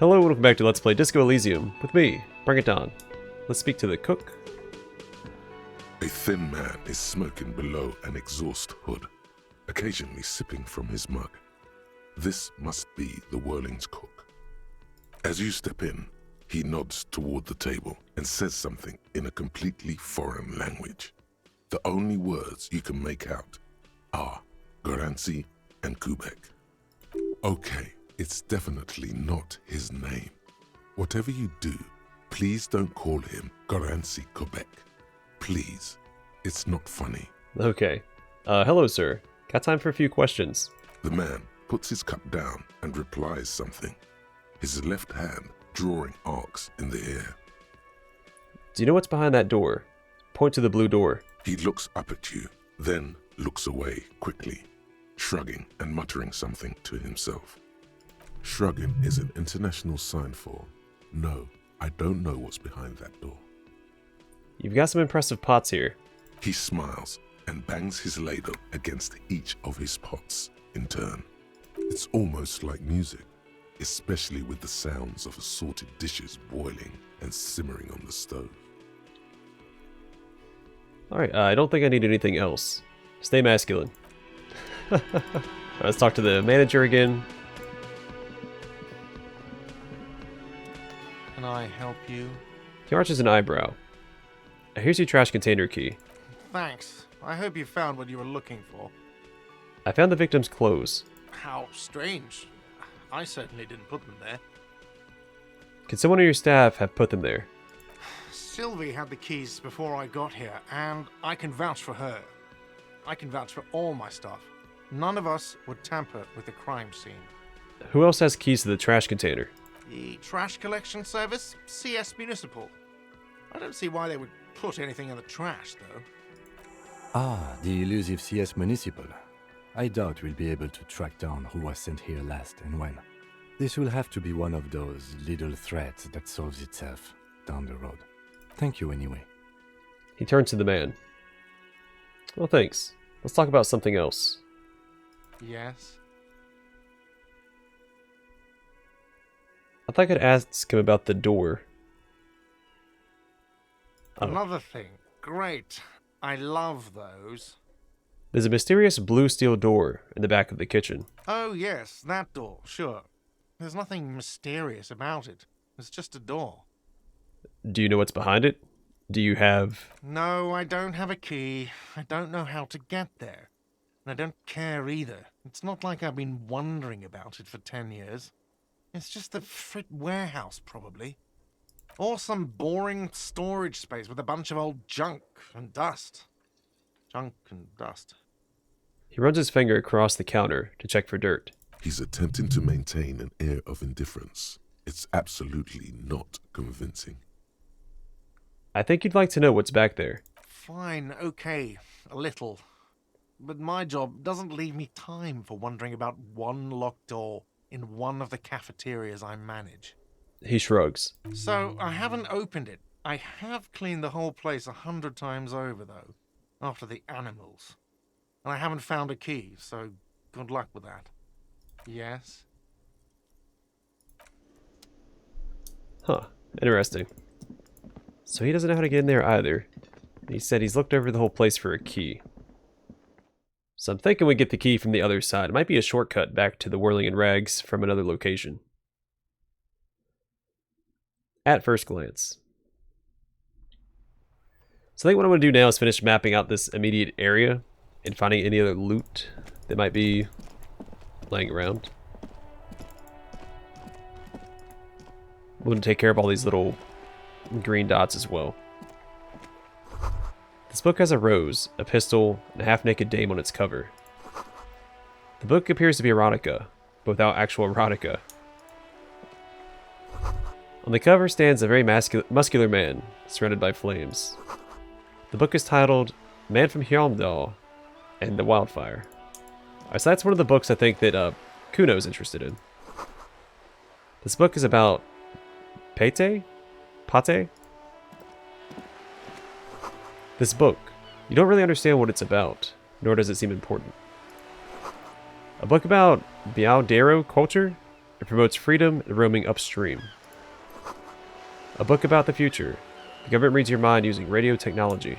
Hello and welcome back to Let's Play Disco Elysium with me, Bring It On. Let's speak to the cook. A thin man is smoking below an exhaust hood, occasionally sipping from his mug. This must be the Whirling's cook. As you step in, he nods toward the table and says something in a completely foreign language. The only words you can make out are Garancy and Quebec. Okay, it's definitely not his name. Whatever you do, please don't call him Garancy Quebec. Please, it's not funny. Okay. Hello sir. Got time for a few questions. The man puts his cup down and replies something, his left hand drawing arcs in the air. Do you know what's behind that door? Point to the blue door. He looks up at you, then looks away quickly, shrugging and muttering something to himself. Shrugging is an international sign for, no, I don't know what's behind that door. You've got some impressive pots here. He smiles and bangs his ladle against each of his pots in turn. It's almost like music, especially with the sounds of assorted dishes boiling and simmering on the stove. Alright, I don't think I need anything else. Stay masculine. Let's talk to the manager again. Can I help you? He arches an eyebrow. Here's your trash container key. Thanks. I hope you found what you were looking for. I found the victim's clothes. How strange. I certainly didn't put them there. Could someone on your staff have put them there? Sylvie had the keys before I got here, and I can vouch for her. I can vouch for all my staff. None of us would tamper with the crime scene. Who else has keys to the trash container? The trash collection service? CS Municipal. I don't see why they would put anything in the trash, though. Ah, the elusive CS Municipal. I doubt we'll be able to track down who was sent here last and when. This will have to be one of those little threats that solves itself down the road. Thank you anyway. He turns to the man. Well, thanks. Let's talk about something else. Yes? I thought I could ask him about the door. Oh. Another thing. Great. I love those. There's a mysterious blue steel door in the back of the kitchen. Oh, yes, that door, sure. There's nothing mysterious about it. It's just a door. Do you know what's behind it? Do you have... No, I don't have a key. I don't know how to get there. And I don't care either. It's not like I've been wondering about it for 10 years. It's just a frit warehouse, probably. Or some boring storage space with a bunch of old junk and dust. Junk and dust. He runs his finger across the counter to check for dirt. He's attempting to maintain an air of indifference. It's absolutely not convincing. I think you'd like to know what's back there. Fine, okay, a little. But my job doesn't leave me time for wondering about one locked door in one of the cafeterias I manage. He shrugs. So, I haven't opened it. I have cleaned the whole place 100 times over, though, after the animals. And I haven't found a key, so good luck with that. Yes? Huh, interesting. So he doesn't know how to get in there either. He said he's looked over the whole place for a key. So I'm thinking we get the key from the other side. It might be a shortcut back to the Whirling-In-Rags from another location. At first glance. So I think what I'm going to do now is finish mapping out this immediate area and finding any other loot that might be laying around. We're going to take care of all these little green dots as well. This book has a rose, a pistol, and a half-naked dame on its cover. The book appears to be erotica, but without actual erotica. On the cover stands a very muscular man, surrounded by flames. The book is titled Man from Hjelmdal and the Wildfire. Alright, so that's one of the books I think that Kuno's interested in. This book is about Pate? Pate? This book, you don't really understand what it's about, nor does it seem important. A book about Biao culture? It promotes freedom and roaming upstream. A book about the future. The government reads your mind using radio technology.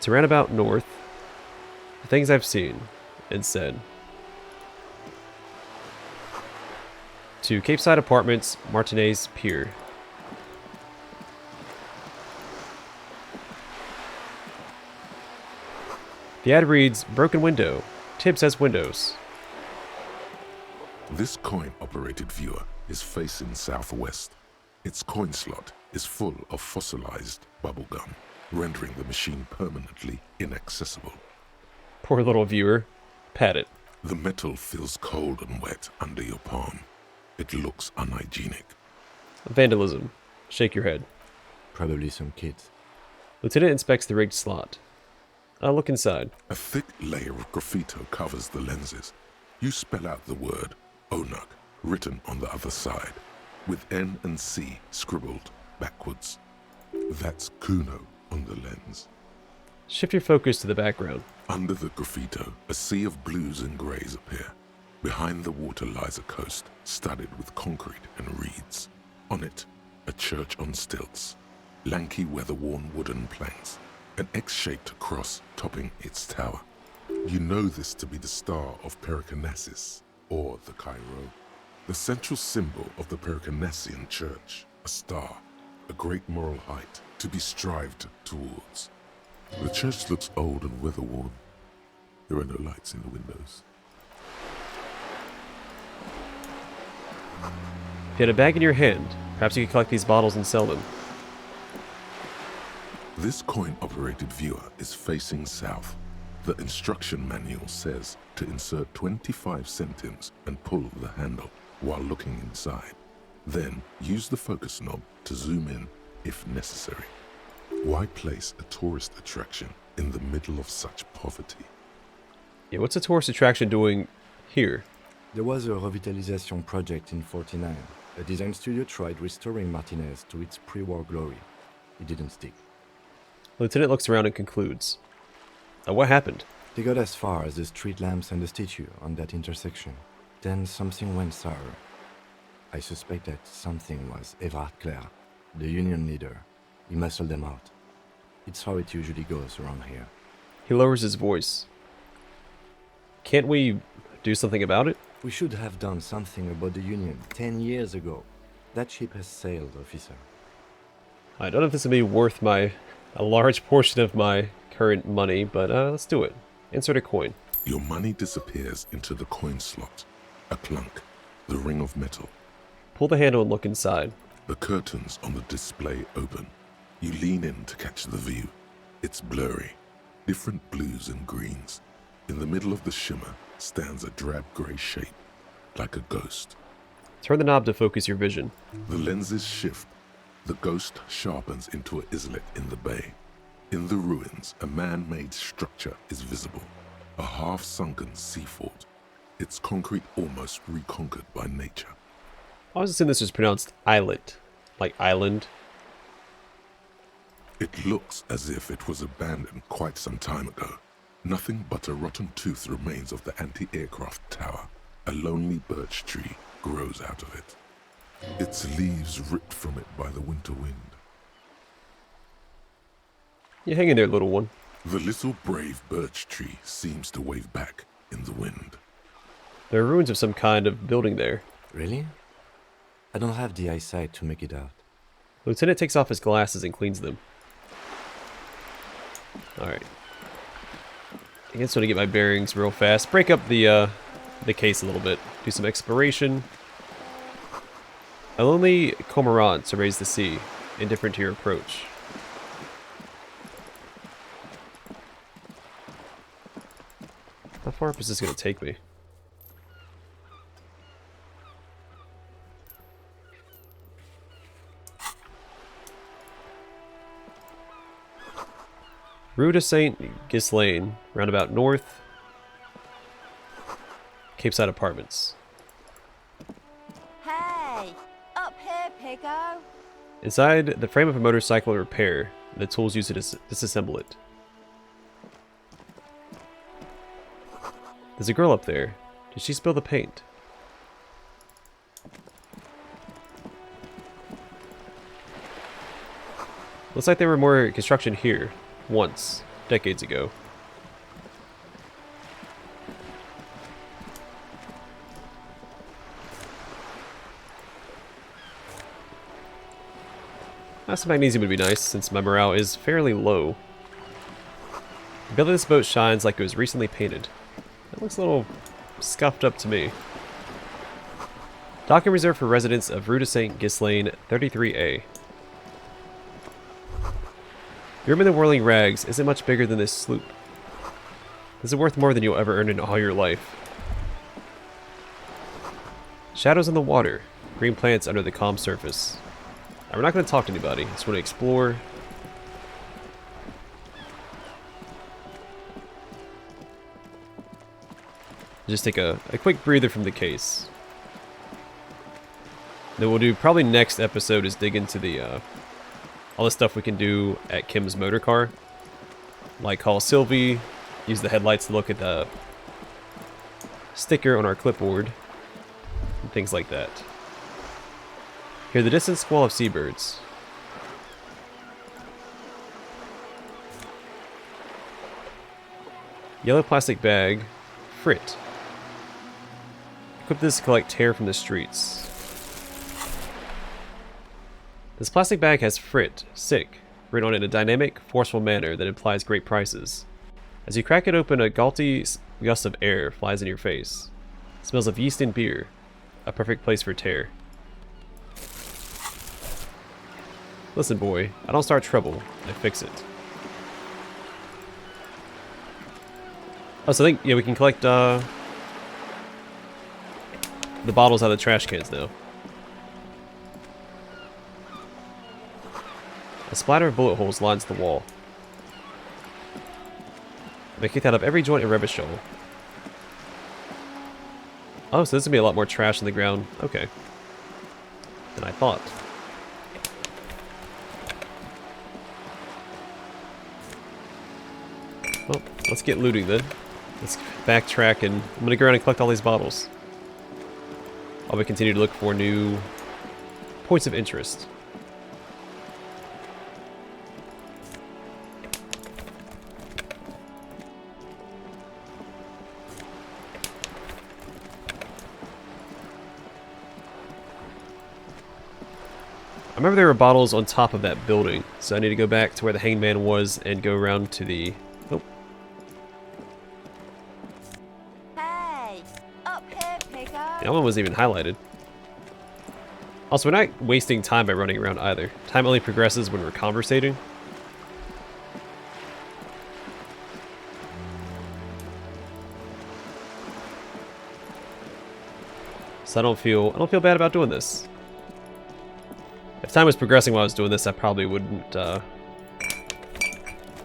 To roundabout north, the things I've seen and said. To Capeside Apartments, Martinez Pier. The ad reads, broken window. Tibbs has windows. This coin-operated viewer is facing southwest. Its coin slot is full of fossilized bubblegum, rendering the machine permanently inaccessible. Poor little viewer. Pat it. The metal feels cold and wet under your palm. It looks unhygienic. Vandalism. Shake your head. Probably some kids. Lieutenant inspects the rigged slot. I'll look inside. A thick layer of graffito covers the lenses. You spell out the word Onuk written on the other side, with N and C scribbled backwards. That's Kuno on the lens. Shift your focus to the background. Under the graffito, a sea of blues and greys appear. Behind the water lies a coast, studded with concrete and reeds. On it, a church on stilts, lanky weather-worn wooden planks, an X-shaped cross topping its tower. You know this to be the Star of Pericarnassus, or the Cairo. The central symbol of the Pericarnassian church, a star, a great moral height to be strived towards. The church looks old and weather-worn. There are no lights in the windows. If you had a bag in your hand, perhaps you could collect these bottles and sell them. This coin-operated viewer is facing south. The instruction manual says to insert 25 centimes and pull the handle while looking inside. Then use the focus knob to zoom in if necessary. Why place a tourist attraction in the middle of such poverty? Yeah, what's a tourist attraction doing here? There was a revitalization project in '49. A design studio tried restoring Martinez to its pre-war glory. It didn't stick. Lieutenant looks around and concludes. What happened? They got as far as the street lamps and the statue on that intersection. Then something went sour. I suspect that something was Everard Clare, the union leader. He muscled them out. It's how it usually goes around here. He lowers his voice. Can't we do something about it? We should have done something about the union 10 years ago. That ship has sailed, officer. I don't know if this will be worth a large portion of my current money, but let's do it. Insert a coin. Your money disappears into the coin slot. A clunk, the ring of metal. Pull the handle and look inside. The curtains on the display open. You lean in to catch the view. It's blurry, different blues and greens. In the middle of the shimmer stands a drab grey shape, like a ghost. Turn the knob to focus your vision. The lenses shift. The ghost sharpens into an islet in the bay. In the ruins, a man-made structure is visible. A half-sunken sea fort. Its concrete almost reconquered by nature. I was assuming this was pronounced islet, like island. It looks as if it was abandoned quite some time ago. Nothing but a rotten tooth remains of the anti-aircraft tower. A lonely birch tree grows out of it. Its leaves ripped from it by the winter wind. You hang in there, little one. The little brave birch tree seems to wave back in the wind. There are ruins of some kind of building there. Really? I don't have the eyesight to make it out. Lieutenant takes off his glasses and cleans them. Alright. I guess I want to get my bearings real fast. Break up the case a little bit. Do some exploration. A lonely cormorant surveys the sea, indifferent to your approach. How far up is this going to take me? Rue de Saint Ghislaine, roundabout north. Capeside Apartments. Hey, up here, Piggo. Inside the frame of a motorcycle in repair, and the tools used to disassemble it. There's a girl up there. Did she spill the paint? Looks like there were more construction here. Once. Decades ago. Some magnesium would be nice, since my morale is fairly low. The build of this boat shines like it was recently painted. That looks a little scuffed up to me. Docking reserved for residents of Rue de Saint Ghislain, 33A. Your room in the Whirling-In-Rags isn't much bigger than this sloop. This is worth more than you'll ever earn in all your life. Shadows on the water. Green plants under the calm surface. Now, we're not going to talk to anybody. Just want to explore. Just take a quick breather from the case. Then we'll do probably next episode is dig into the all the stuff we can do at Kim's motor car. Like call Sylvie, use the headlights to look at the sticker on our clipboard, and things like that. Hear the distant squall of seabirds. Yellow plastic bag. Frit. Equip this to collect tear from the streets. This plastic bag has Frit, sick, written on it in a dynamic, forceful manner that implies great prices. As you crack it open, a gulty gust of air flies in your face. It smells of yeast and beer. A perfect place for tear. Listen, boy, I don't start trouble, I fix it. Oh, so I think, yeah, we can collect the bottles out of the trash cans now. A splatter of bullet holes lines the wall. I've been kicked out of every joint in Rebishol. Oh, so this is going to be a lot more trash on the ground. Okay. Than I thought. Well, let's get looting then. Let's backtrack and I'm going to go around and collect all these bottles. While we continue to look for new points of interest. I remember there were bottles on top of that building, so I need to go back to where the hangman was and go around to the... Oh. Hey, up here, Pico. That one wasn't even highlighted. Also, we're not wasting time by running around either. Time only progresses when we're conversating. So I don't feel bad about doing this. If time was progressing while I was doing this, I probably wouldn't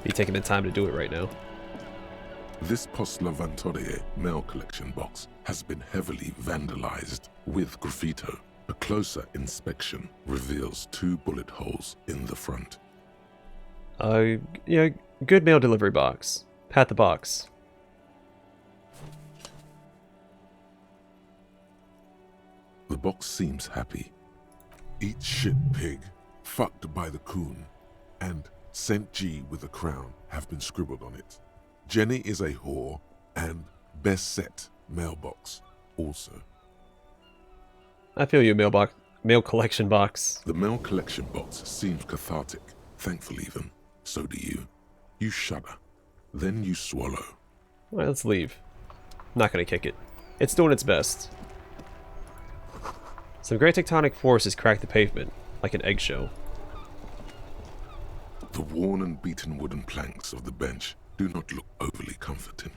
be taking the time to do it right now. This Post Lavantore mail collection box has been heavily vandalized with graffito. A closer inspection reveals 2 bullet holes in the front. Yeah, good mail delivery box. Pat the box. The box seems happy. Eat shit pig, fucked by the coon, and St. G with a crown have been scribbled on it. Jenny is a whore, and best set mailbox also. I feel you, mail collection box. The mail collection box seems cathartic, thankful even. So do you. You shudder. Then you swallow. Alright, let's leave. I'm not gonna kick it. It's doing its best. Some great tectonic forces crack the pavement, like an eggshell. The worn and beaten wooden planks of the bench do not look overly comforting.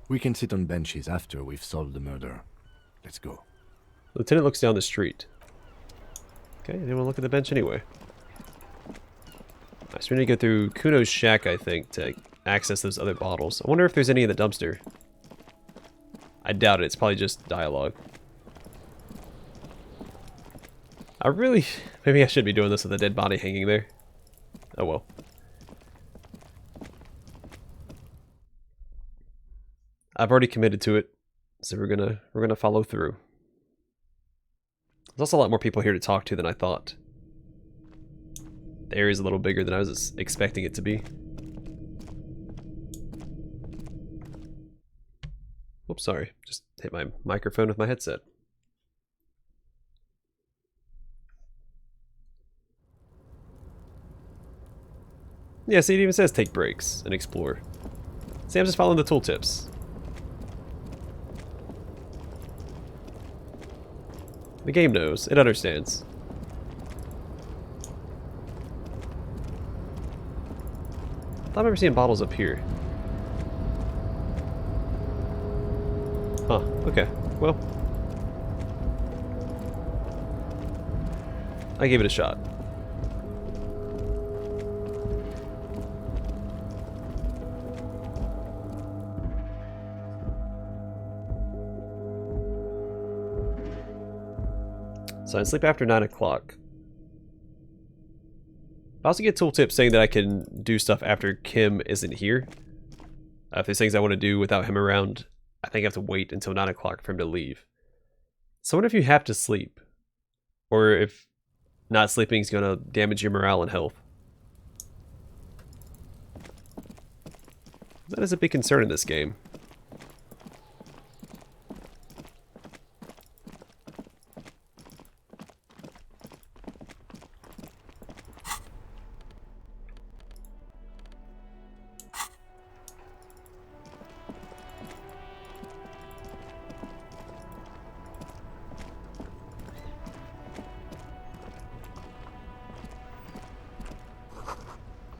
We can sit on benches after we've solved the murder. Let's go. Lieutenant looks down the street. Okay, anyone look at the bench anyway? Alright, so we need to go through Kuno's shack, I think, to access those other bottles. I wonder if there's any in the dumpster. I doubt it. It's probably just dialogue. Maybe I should be doing this with a dead body hanging there. Oh well. I've already committed to it, so we're gonna follow through. There's also a lot more people here to talk to than I thought. The area's a little bigger than I was expecting it to be. Oops, sorry. Just hit my microphone with my headset. Yeah, see, it even says take breaks and explore. See, I'm just following the tooltips. The game knows. It understands. I thought I remember seeing bottles up here. Huh, okay. Well, I gave it a shot. So I sleep after 9 o'clock. I also get tooltips saying that I can do stuff after Kim isn't here. If there's things I want to do without him around, I think I have to wait until 9 o'clock for him to leave. So I wonder if you have to sleep, or if not sleeping is going to damage your morale and health. That is a big concern in this game.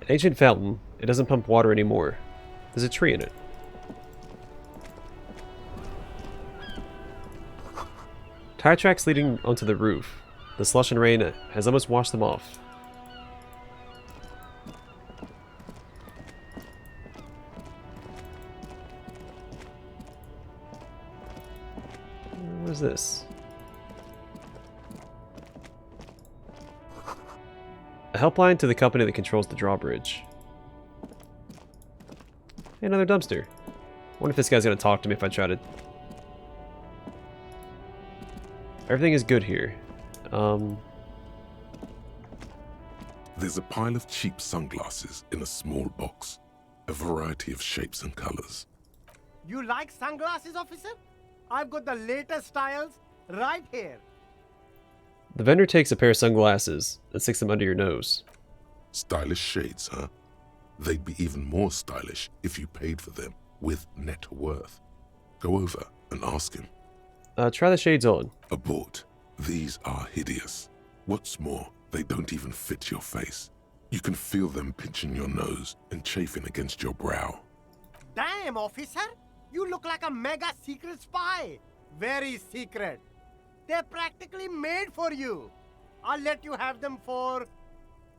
An ancient fountain. It doesn't pump water anymore. There's a tree in it. Tire tracks leading onto the roof. The slush and rain has almost washed them off. What is this? A helpline to the company that controls the drawbridge. Hey, another dumpster. Wonder if this guy's gonna talk to me if I try to... Everything is good here. There's a pile of cheap sunglasses in a small box. A variety of shapes and colors. You like sunglasses, officer? I've got the latest styles right here. The vendor takes a pair of sunglasses and sticks them under your nose. Stylish shades, huh? They'd be even more stylish if you paid for them with net worth. Go over and ask him. Try the shades on. Abort. These are hideous. What's more, they don't even fit your face. You can feel them pinching your nose and chafing against your brow. Damn, officer! You look like a mega secret spy. Very secret. They're practically made for you. I'll let you have them for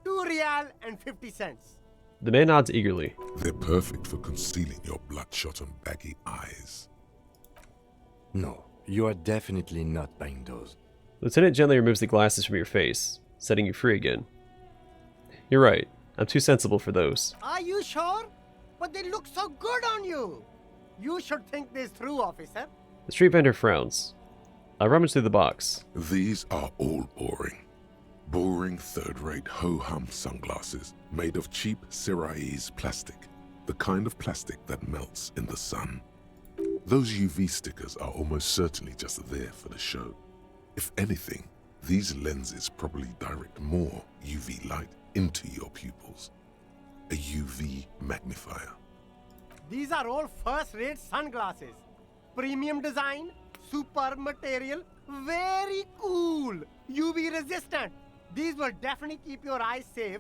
2 real and 50 cents. The man nods eagerly. They're perfect for concealing your bloodshot and baggy eyes. No, you are definitely not buying those. Lieutenant gently removes the glasses from your face, setting you free again. You're right. I'm too sensible for those. Are you sure? But they look so good on you. You should think this through, officer. The street vendor frowns. I rummage through the box. These are all boring. Boring third-rate ho-hum sunglasses made of cheap Syrahese plastic. The kind of plastic that melts in the sun. Those UV stickers are almost certainly just there for the show. If anything, these lenses probably direct more UV light into your pupils. A UV magnifier. These are all first-rate sunglasses. Premium design, super material, very cool. UV resistant. These will definitely keep your eyes safe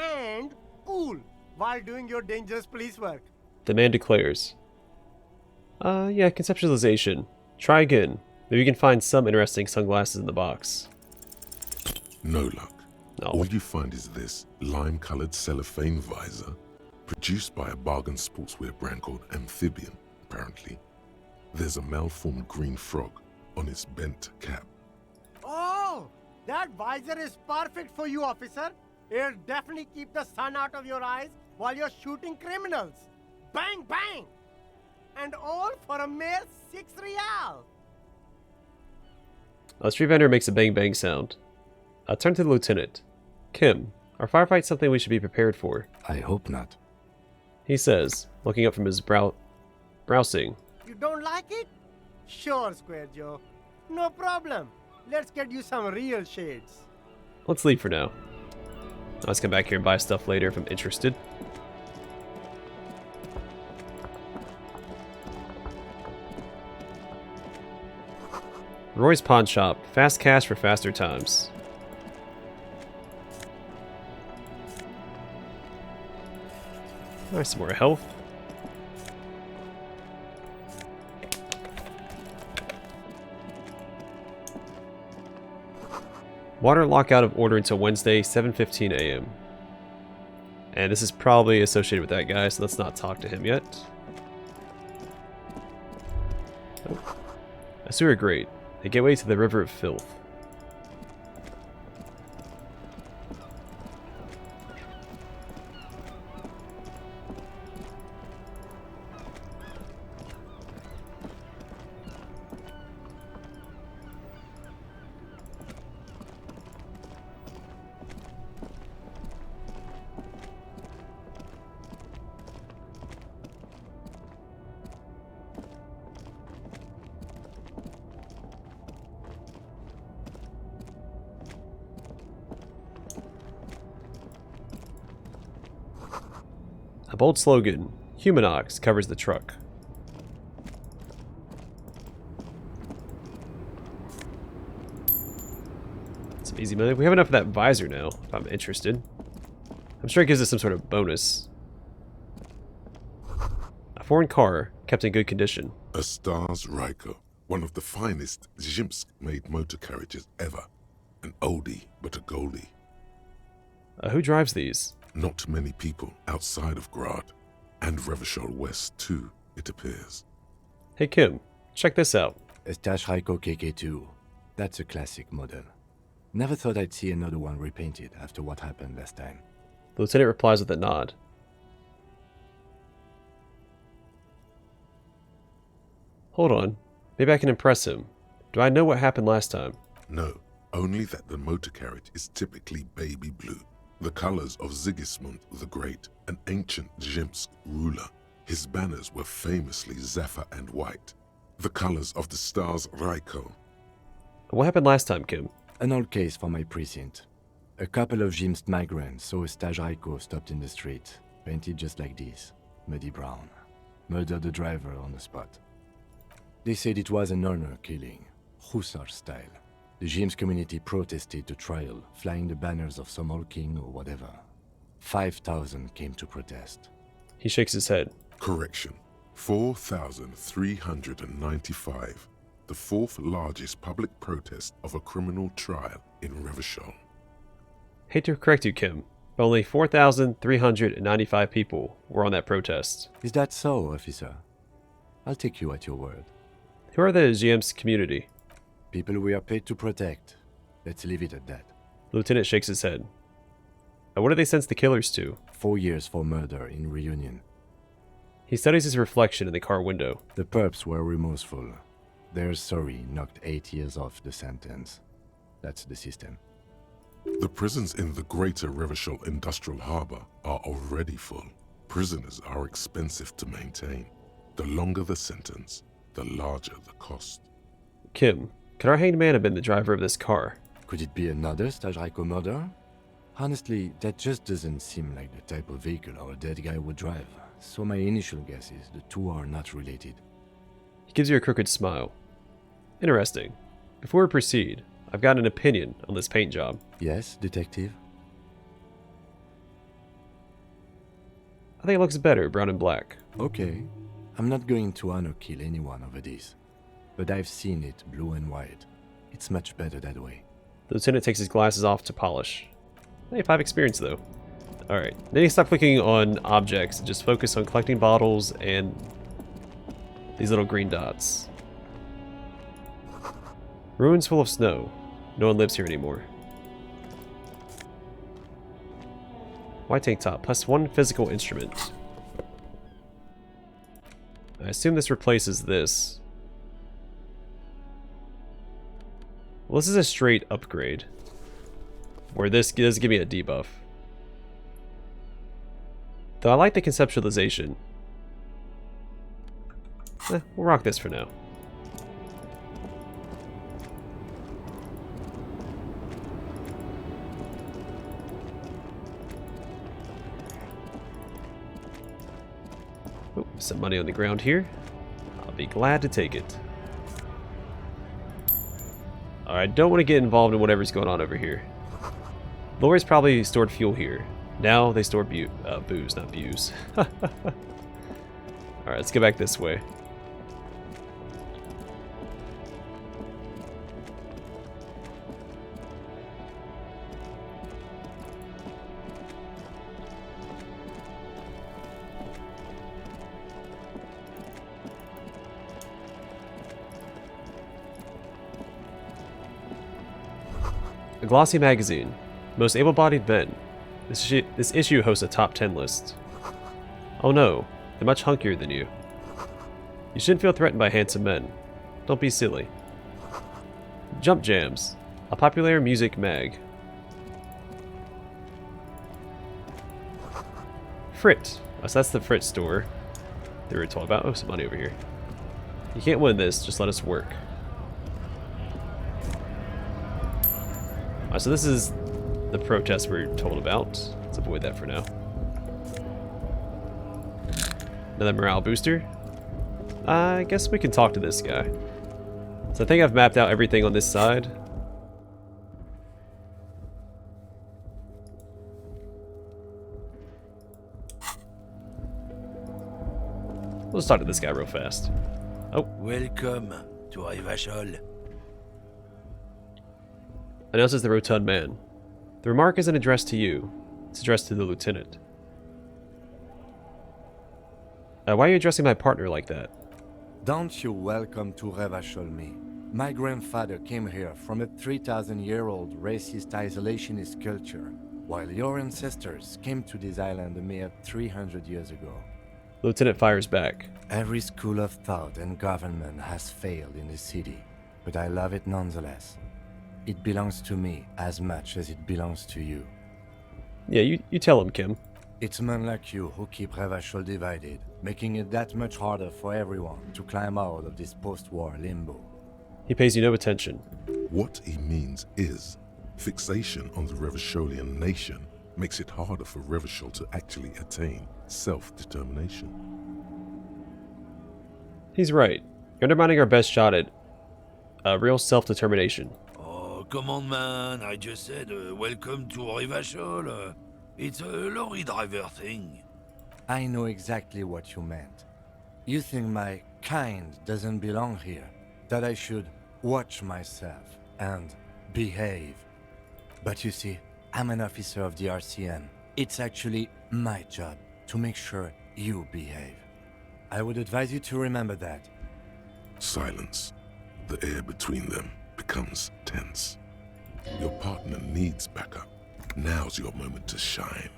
and cool while doing your dangerous police work. The man declares. Yeah, conceptualization. Try again. Maybe you can find some interesting sunglasses in the box. No luck. No. All you find is this lime-colored cellophane visor, produced by a bargain sportswear brand called Amphibian, apparently. There's a malformed green frog on its bent cap. Oh, That visor is perfect for you, officer. It'll definitely keep the sun out of your eyes while you're shooting criminals. Bang, bang! And all for a mere 6 real. A street vendor makes a bang bang sound. I turn to the lieutenant. Kim, are firefights something we should be prepared for? I hope not. He says, looking up from his browsing. You don't like it? Sure, Square Joe. No problem. Let's get you some real shades. Let's leave for now. Let's come back here and buy stuff later if I'm interested. Roy's Pawn Shop. Fast cash for faster times. Alright, some more health. Water lock out of order until Wednesday, 7:15 a.m. And this is probably associated with that guy, so let's not talk to him yet. Oh. A sewer grate. A gateway to the river of filth. A bold slogan, Humanox, covers the truck. Some easy money. We have enough of that visor now, if I'm interested. I'm sure it gives us some sort of bonus. A foreign car, kept in good condition. A Stars Ryko, one of the finest Zhimsk-made motor carriages ever. An oldie, but a goldie. Who drives these? Not many people outside of Grad, and Revachol West too, it appears. Hey Kim, check this out. A Stash Ryko KK2. That's a classic model. Never thought I'd see another one repainted after what happened last time. The lieutenant replies with a nod. Hold on, maybe I can impress him. Do I know what happened last time? No, only that the motor carriage is typically baby blue. The colors of Sigismund the Great, an ancient Zhimsk ruler. His banners were famously zephyr and white. The colors of the Stars Ryko. What happened last time, Kim? An old case for my precinct. A couple of Zhimsk migrants saw a Stash Ryko stopped in the street, painted just like this, muddy brown. Murdered the driver on the spot. They said it was an honor killing, Hussar style. The Zhimsk community protested the trial, flying the banners of some old king or whatever. 5,000 came to protest. He shakes his head. Correction. 4,395. The fourth largest public protest of a criminal trial in Revachol. Hate to correct you, Kim, but only 4,395 people were on that protest. Is that so, officer? I'll take you at your word. Who are the GM's community? People we are paid to protect. Let's leave it at that. The lieutenant shakes his head. What do they sense the killers to? 4 years for murder in Reunion. He studies his reflection in the car window. The perps were remorseful. Their sorry knocked 8 years off the sentence. That's the system. The prisons in the greater Revachol Industrial Harbor are already full. Prisoners are expensive to maintain. The longer the sentence, the larger the cost. Kim, could our hanged man have been the driver of this car? Could it be another Stash Ryko murder? Honestly, that just doesn't seem like the type of vehicle our dead guy would drive. So my initial guess is the two are not related. He gives you a crooked smile. Interesting. Before we proceed, I've got an opinion on this paint job. Yes, detective? I think it looks better brown and black. Okay. I'm not going to honor kill anyone over this. But I've seen it blue and white. It's much better that way. The lieutenant takes his glasses off to polish. Hey, 5 experience though. Alright, then you stop clicking on objects and just focus on collecting bottles and these little green dots. Ruins full of snow. No one lives here anymore. White tank top. +1 physical instrument. I assume this replaces this. Well, this is a straight upgrade. Where this does give me a debuff. Though I like the conceptualization. We'll rock this for now. Oh, some money on the ground here. I'll be glad to take it. Alright, don't want to get involved in whatever's going on over here. Lorry's probably stored fuel here. Now they store booze, not booze. Alright, let's get back this way. A glossy magazine. Most able-bodied men. This issue hosts a top 10 list. Oh no, they're much hunkier than you. You shouldn't feel threatened by handsome men. Don't be silly. Jump Jams. A popular music mag. Frit. Oh, so that's the Frit store they were told about. Oh, some money over here. You can't win this, just let us work. So this is the protest we're told about. Let's avoid that for now. Another morale booster. I guess we can talk to this guy. So I think I've mapped out everything on this side. Let's talk to this guy real fast. Oh. Welcome to Rivachol. Announces the rotund man. The remark isn't addressed to you. It's addressed to the lieutenant. Why are you addressing my partner like that? Don't you welcome to Rivachol me. My grandfather came here from a 3,000-year-old racist isolationist culture, while your ancestors came to this island a mere 300 years ago. Lieutenant fires back. Every school of thought and government has failed in this city, but I love it nonetheless. It belongs to me as much as it belongs to you. Yeah, you tell him, Kim. It's men like you who keep Rivachol divided, making it that much harder for everyone to climb out of this post-war limbo. He pays you no attention. What he means is, fixation on the Rivacholian nation makes it harder for Rivachol to actually attain self-determination. He's right. You're undermining our best shot at real self-determination. Oh, come on, man. I just said welcome to Rivachol. It's a lorry driver thing. I know exactly what you meant. You think my kind doesn't belong here, that I should watch myself and behave. But you see, I'm an officer of the RCM. It's actually my job to make sure you behave. I would advise you to remember that. Silence. The air between them becomes tense. Your partner needs backup. Now's your moment to shine.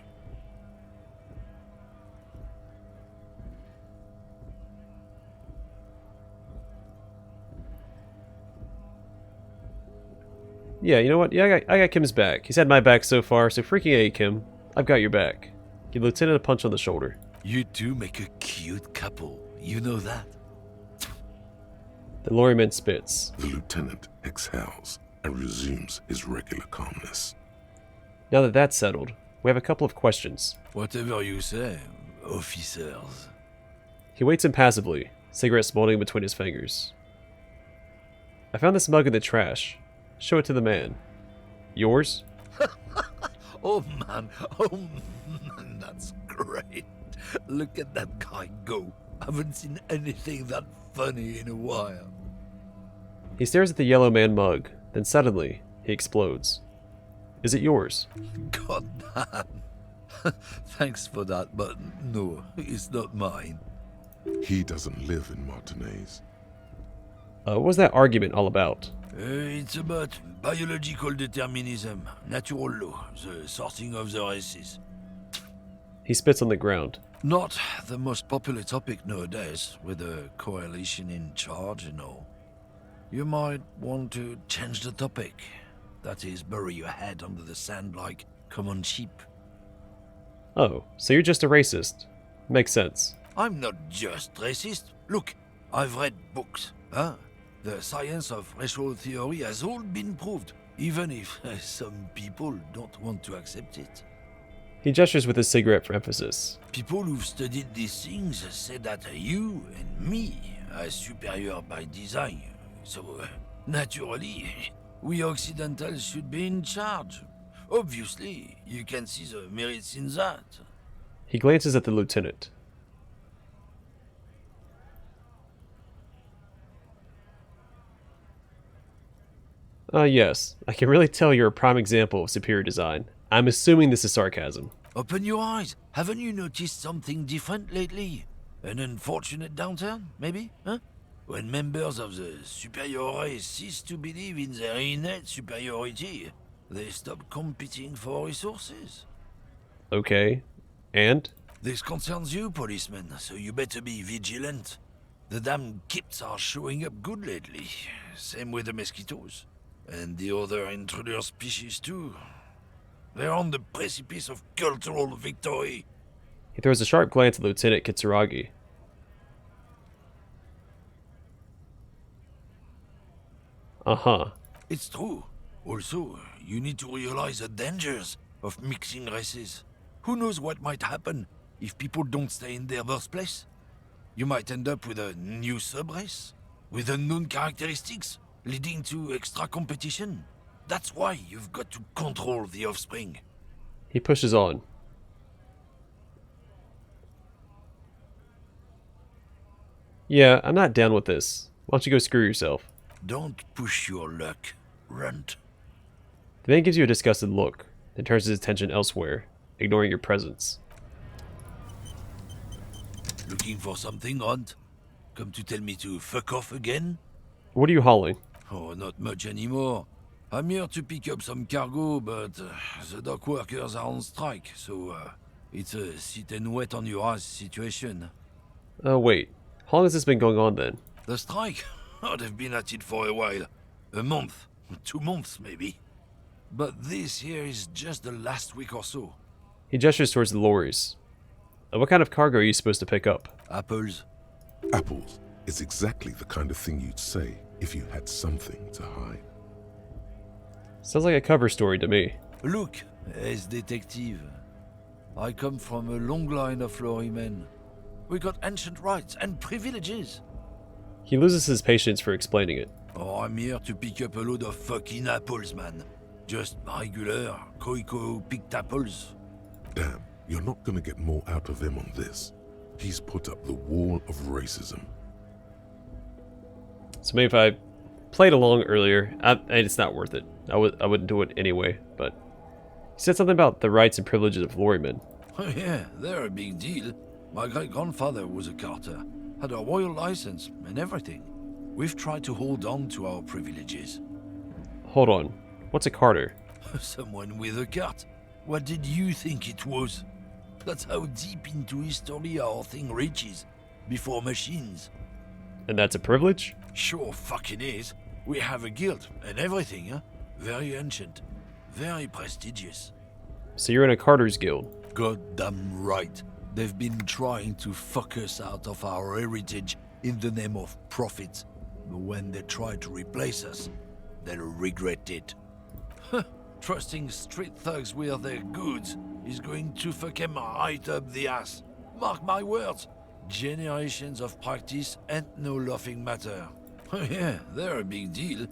Yeah, you know what? Yeah, I got Kim's back. He's had my back so far, so freaking A, Kim. I've got your back. Give Lieutenant a punch on the shoulder. You two make a cute couple. You know that? The lorryman spits. The lieutenant exhales and resumes his regular calmness. Now that that's settled, we have a couple of questions. Whatever you say, officers. He waits impassively, cigarette smoldering between his fingers. I found this mug in the trash. Show it to the man. Yours? Oh man, that's great. Look at that guy go. Haven't seen anything that funny in a while. He stares at the yellow man mug, then suddenly, he explodes. Is it yours? God damn. Thanks for that, but no, it's not mine. He doesn't live in Martinez. What was that argument all about? It's about biological determinism, natural law, the sorting of the races. He spits on the ground. Not the most popular topic nowadays, with a coalition in charge and all. You might want to change the topic. That is, bury your head under the sand like common sheep. Oh, so you're just a racist. Makes sense. I'm not just racist. Look, I've read books. Huh? The science of racial theory has all been proved, even if some people don't want to accept it. He gestures with his cigarette for emphasis. People who've studied these things say that you and me are superior by design. So, naturally, we Occidentals should be in charge. Obviously, you can see the merits in that. He glances at the lieutenant. Yes. I can really tell you're a prime example of superior design. I'm assuming this is sarcasm. Open your eyes. Haven't you noticed something different lately? An unfortunate downturn, maybe? Huh? When members of the superior race cease to believe in their innate superiority, they stop competing for resources. Okay. And? This concerns you, policeman, so you better be vigilant. The damn kips are showing up good lately. Same with the mosquitoes. And the other intruder species too. They're on the precipice of cultural victory. He throws a sharp glance at Lieutenant Kitsuragi. Uh-huh. It's true. Also, you need to realize the dangers of mixing races. Who knows what might happen if people don't stay in their birthplace? You might end up with a new sub-race, with unknown characteristics, leading to extra competition. That's why you've got to control the offspring. He pushes on. Yeah, I'm not down with this. Why don't you go screw yourself? Don't push your luck, runt. The man gives you a disgusted look, then turns his attention elsewhere, ignoring your presence. Looking for something, runt? Come to tell me to fuck off again? What are you hauling? Oh, not much anymore. I'm here to pick up some cargo, but the dock workers are on strike, so it's a sit and wait on your ass situation. Oh, wait. How long has this been going on then? The strike? Oh, they've been at it for a while. A month. 2 months, maybe. But this here is just the last week or so. He gestures towards the lorries. What kind of cargo are you supposed to pick up? Apples. Apples is exactly the kind of thing you'd say if you had something to hide. Sounds like a cover story to me. Look, as detective. I come from a long line of lorrymen. We got ancient rights and privileges. He loses his patience for explaining it. Oh, I'm here to pick up a load of fucking apples, man. Just regular, picked apples. Damn, you're not gonna get more out of him on this. He's put up the wall of racism. So maybe if I played along earlier, it's not worth it. I wouldn't do it anyway, but... He said something about the rights and privileges of lorrymen. Oh yeah, they're a big deal. My great-grandfather was a carter, had a royal license and everything. We've tried to hold on to our privileges. Hold on. What's a carter? Someone with a cart. What did you think it was? That's how deep into history our thing reaches. Before machines. And that's a privilege? Sure fucking is. We have a guild and everything, huh? Very ancient. Very prestigious. So you're in a carter's guild? Goddamn right. They've been trying to fuck us out of our heritage in the name of profit. But when they try to replace us, they'll regret it. Trusting street thugs with their goods is going to fuck them right up the ass. Mark my words. Generations of practice ain't no laughing matter. Yeah, they're a big deal.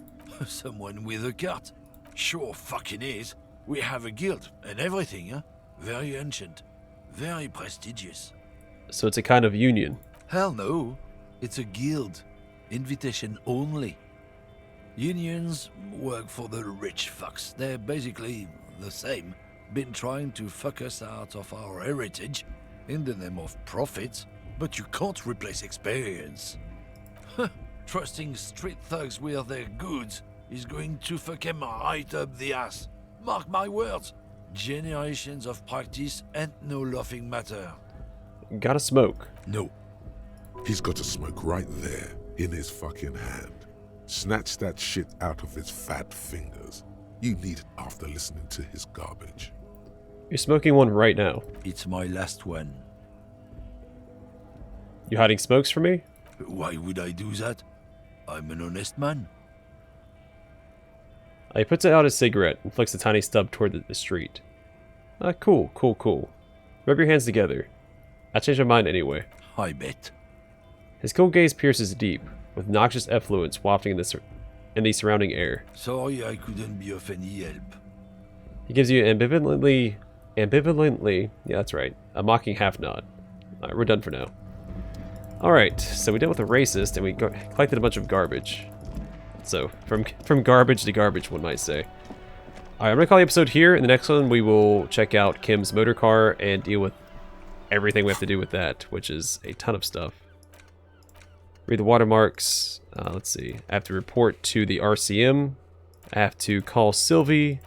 Someone with a cart. Sure fucking is. We have a guild and everything, huh? Very ancient. Very prestigious. So it's a kind of union? Hell no. It's a guild. Invitation only. Unions work for the rich fucks. They're basically the same. Been trying to fuck us out of our heritage in the name of profit, but you can't replace experience. Trusting street thugs with their goods is going to fuck them right up the ass. Mark my words. Generations of practice ain't no laughing matter. Gotta smoke. No. He's got a smoke right there, in his fucking hand. Snatch that shit out of his fat fingers. You need it after listening to his garbage. You're smoking one right now. It's my last one. You hiding smokes from me? Why would I do that? I'm an honest man. He puts out his cigarette and flicks a tiny stub toward the street. Cool, cool, cool. Rub your hands together. I changed my mind anyway. I bet. His cool gaze pierces deep, with noxious effluence wafting in the surrounding air. Sorry I couldn't be of any help. He gives you ambivalently, yeah, that's right, a mocking half nod. Alright, we're done for now. Alright, so we dealt with a racist and we collected a bunch of garbage. So, from garbage to garbage, one might say. Alright, I'm going to call the episode here. In the next one, we will check out Kim's motor car and deal with everything we have to do with that, which is a ton of stuff. Read the watermarks. Let's see. I have to report to the RCM. I have to call Sylvie.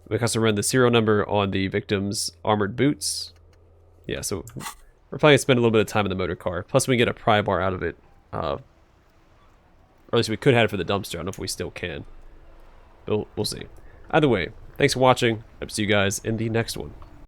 We have to run the serial number on the victim's armored boots. Yeah, so we're probably going to spend a little bit of time in the motor car. Plus we can get a pry bar out of it. Or at least we could have it for the dumpster. I don't know if we still can. But we'll see. Either way, thanks for watching. Hope to see you guys in the next one.